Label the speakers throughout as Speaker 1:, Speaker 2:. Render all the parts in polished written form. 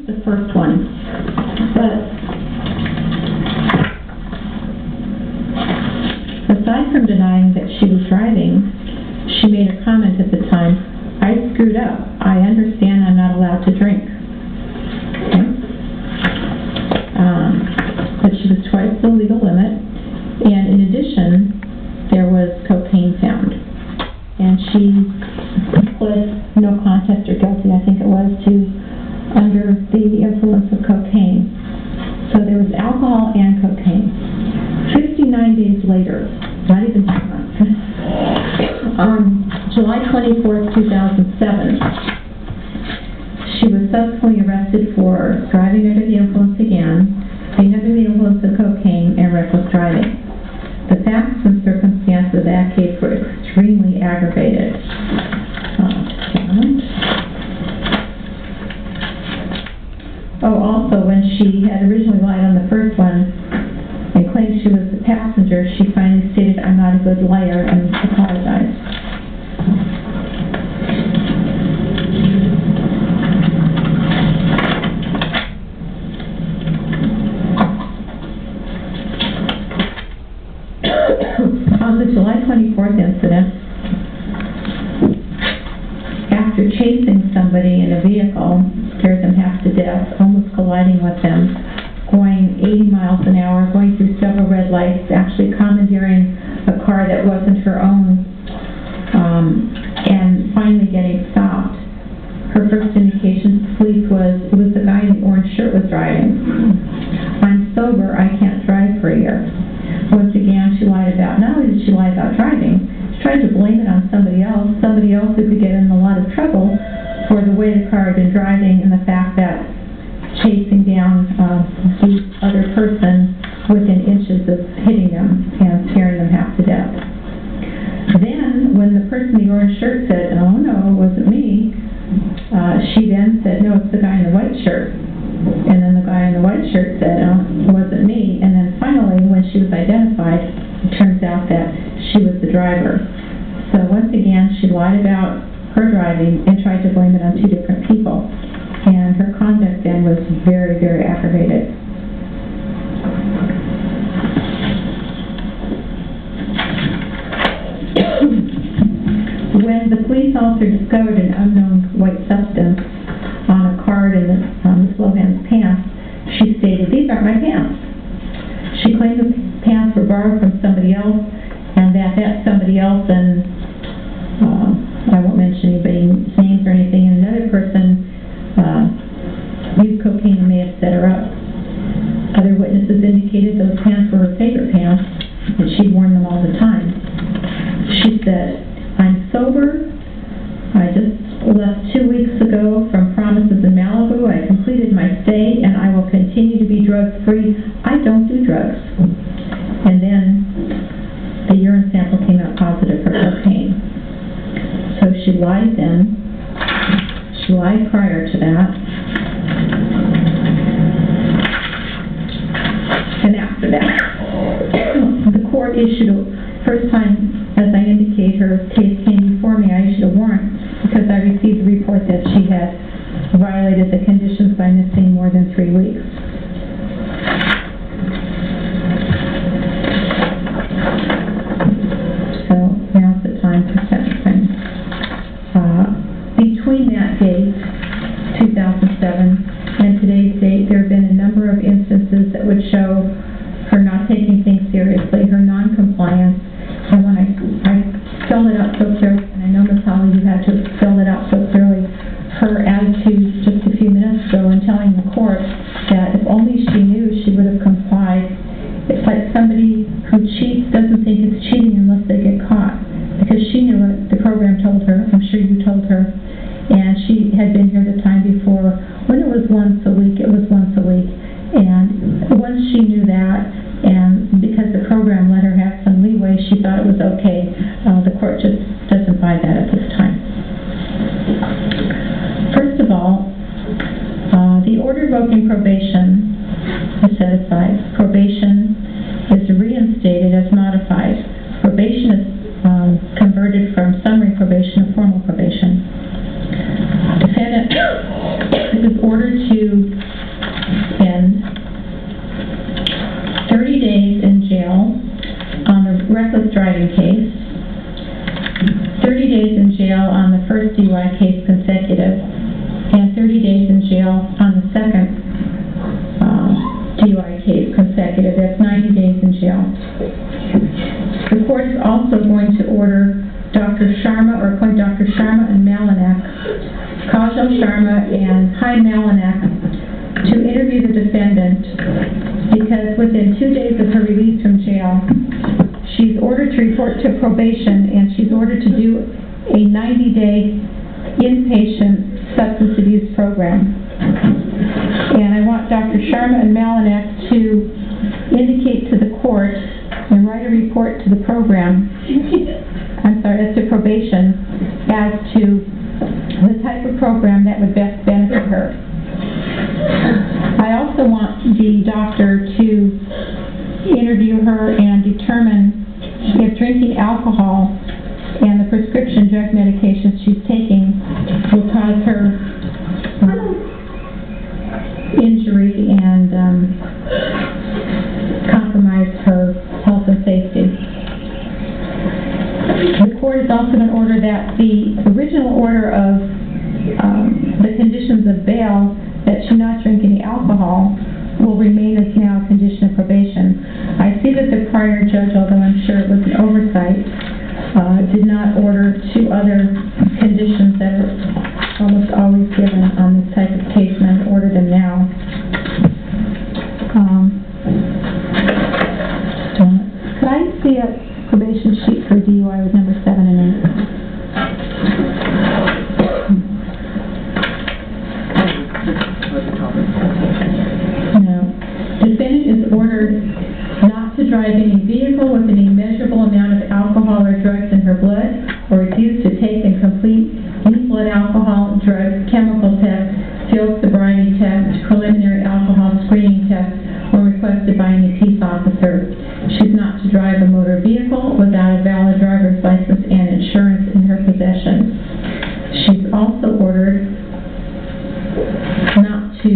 Speaker 1: missed the first one. But aside from denying that she was driving, she made a comment at the time, "I screwed up. I understand I'm not allowed to drink." Okay? But she was twice the legal limit, and in addition, there was cocaine found. And she pled no contest or guilty, I think it was, to under the influence of cocaine. So there was alcohol and cocaine. 59 days later, not even 2 months, on July 24th, 2007, she was subsequently arrested for driving under the influence again, being under the influence of cocaine, and reckless driving. The facts and circumstances of that case were extremely aggravated. Also, when she had originally lied on the first one and claimed she was the passenger, she finally stated, "I'm not a good liar," and apologized. On the July 24th incident, after chasing somebody in a vehicle, scared them half to death, almost colliding with them, going 80 miles an hour, going through several red lights, actually commandeering a car that wasn't her own, and finally getting stopped. Her first indication to police was, it was the guy in the orange shirt was driving. "I'm sober, I can't drive for a year." Once again, she lied about, not only did she lie about driving, she tried to blame it on somebody else who could get in a lot of trouble for the way the car had been driving and the fact that chasing down the other person within inches of hitting them and scaring them half to death. Then, when the person in the orange shirt said, "Oh no, it wasn't me," she then said, "No, it's the guy in the white shirt." And then the guy in the white shirt said, "Oh, it wasn't me." And then finally, when she was identified, it turns out that she was the driver. So once again, she lied about her driving and tried to blame it on 2 different people. And her conduct then was very, very aggravated. When the police officer discovered an unknown white substance on a card in Ms. Lohan's pants, she stated, "These aren't my pants." She claimed the pants were borrowed from somebody else, and that somebody else, and I won't mention anybody's names or anything, and another person used cocaine and may have set her up. Other witnesses indicated those pants were her favorite pants, and she'd worn them all the time. She said, "I'm sober. I just left 2 weeks ago from Promises in Malibu. I completed my stay, and I will continue to be drug-free. I don't do drugs." And then the urine sample came out positive for cocaine. So she lied then. She lied prior to that. And after that, the court issued first time, as I indicate, her case came before me, I issued a warrant because I received a report that she had violated the conditions by missing more than 3 weeks. So now's the time for sentencing. Between that date, 2007, and today's date, there have been a number of instances that would show her not taking things seriously, her non-compliance. And when I spelled it out so clearly, and I know, Ms. Holly, you had to spell it out so clearly, her attitude just a few minutes ago in telling the court that if only she knew, she would have complied. It's like somebody who cheats doesn't think it's cheating unless they get caught. Because she knew it, the program told her, I'm sure you told her, and she had been here the time before. When it was once a week, it was once a week. And once she knew that, and because the program let her have some leeway, she thought it was okay. The court just doesn't buy that at this time. First of all, the order revoking probation is set aside. Probation is reinstated as modified. Probation is converted from summary probation to formal probation. Defendant is ordered to spend 30 days in jail on the reckless driving case, 30 days in jail on the first DUI case consecutive, and 30 days in jail on the second DUI case consecutive. That's 90 days in jail. The court is also going to order Dr. Sharma, or appoint Dr. Sharma and Malinak, Kajal Sharma and Hyde Malinak, to interview the defendant, because within 2 days of her release from jail, she's ordered to report to probation, and she's ordered to do a 90-day inpatient substance abuse program. And I want Dr. Sharma and Malinak to indicate to the court and write a report to the program, as to probation, as to the type of program that would best benefit her. I also want the doctor to interview her and determine if drinking alcohol and the prescription drug medications she's taking will cause her injury and compromise her health and safety. The court is also going to order that the original order of the conditions of bail, that she not drink any alcohol, will remain as now a condition of probation. I see that the prior judge, although I'm sure it was an oversight, did not order two other conditions that are almost always given on this type of case, and I've ordered them now. Could I see a probation sheet for DUI with number 7 and 8? No. Defendant is ordered not to drive any vehicle with any measurable amount of alcohol or drugs in her blood, or refuse to take and complete any blood alcohol, drug, chemical test, field sobriety test, preliminary alcohol screening test, when requested by any peace officer. She's not to drive a motor vehicle without a valid driver's license and insurance in her possession. She's also ordered not to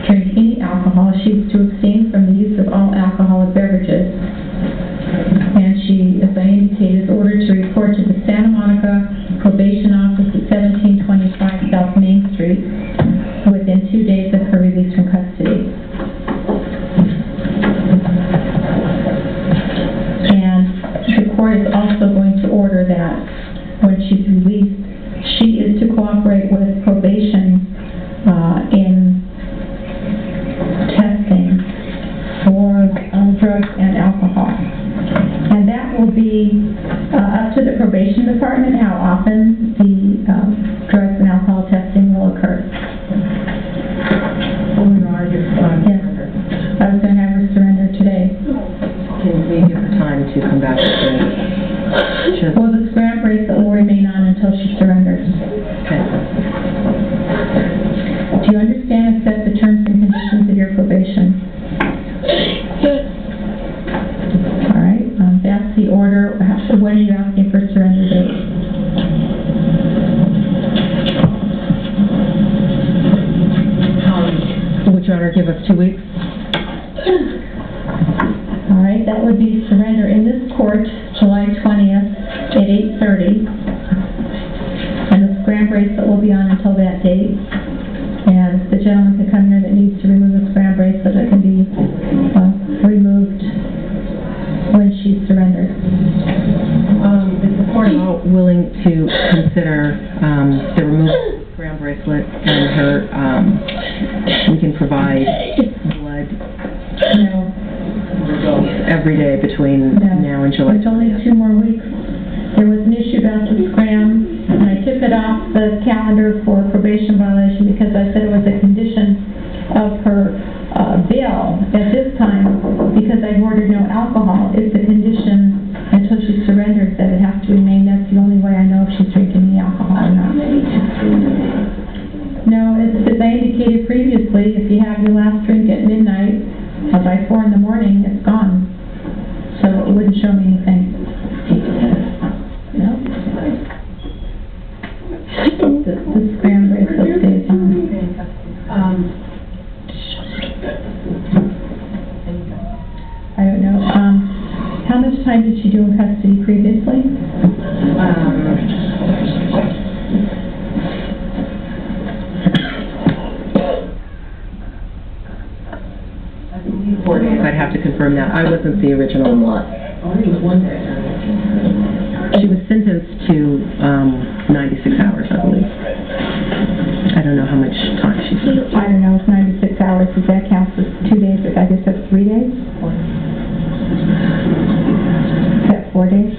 Speaker 1: drink any alcohol. She's to abstain from the use of all alcoholic beverages. And she, as I indicated, is ordered to report to the Santa Monica Probation Office at 1725 South Main Street within 2 days of her release from custody. And the court is also going to order that when she's released, she is to cooperate with probation in testing for drugs and alcohol. And that will be up to the probation department how often the drugs and alcohol testing will occur. Yes. I was going to have her surrender today.
Speaker 2: Can we give her time to come back to the...
Speaker 1: Well, the scram bracelet will remain on until she surrenders.
Speaker 2: Okay.
Speaker 1: Do you understand and accept the terms and conditions of your probation? Yes. All right. That's the order. When are you asking for surrender date?
Speaker 2: Would your Honor give us 2 weeks?
Speaker 1: All right. That would be surrender in this court, July 20th at 8:30. And the scram bracelet will be on until that date. And the gentleman can come here that needs to remove the scram bracelet, that can be removed when she's surrendered.
Speaker 2: Is the court willing to consider the removal of the scram bracelet and her, we can provide blood
Speaker 1: No.
Speaker 2: every day between now and July?
Speaker 1: It's only 2 more weeks. There was an issue about the scram, and I took it off the calendar for probation violation because I said it was a condition of her bail at this time, because I've ordered no alcohol. It's a condition until she surrenders that it has to remain. That's the only way I know if she's drinking any alcohol or not. No, as I indicated previously, if you have your last drink at midnight, by 4 in the morning, it's gone. So it wouldn't show me anything. No. The scram bracelet stays on. I don't know. How much time did she do in custody previously?
Speaker 2: I'd have to confirm that. I wasn't the original. She was sentenced to 96 hours, I believe. I don't know how much time she spent.
Speaker 1: I don't know, it's 96 hours. Does that count for 2 days? I guess that's 3 days? Is that 4 days?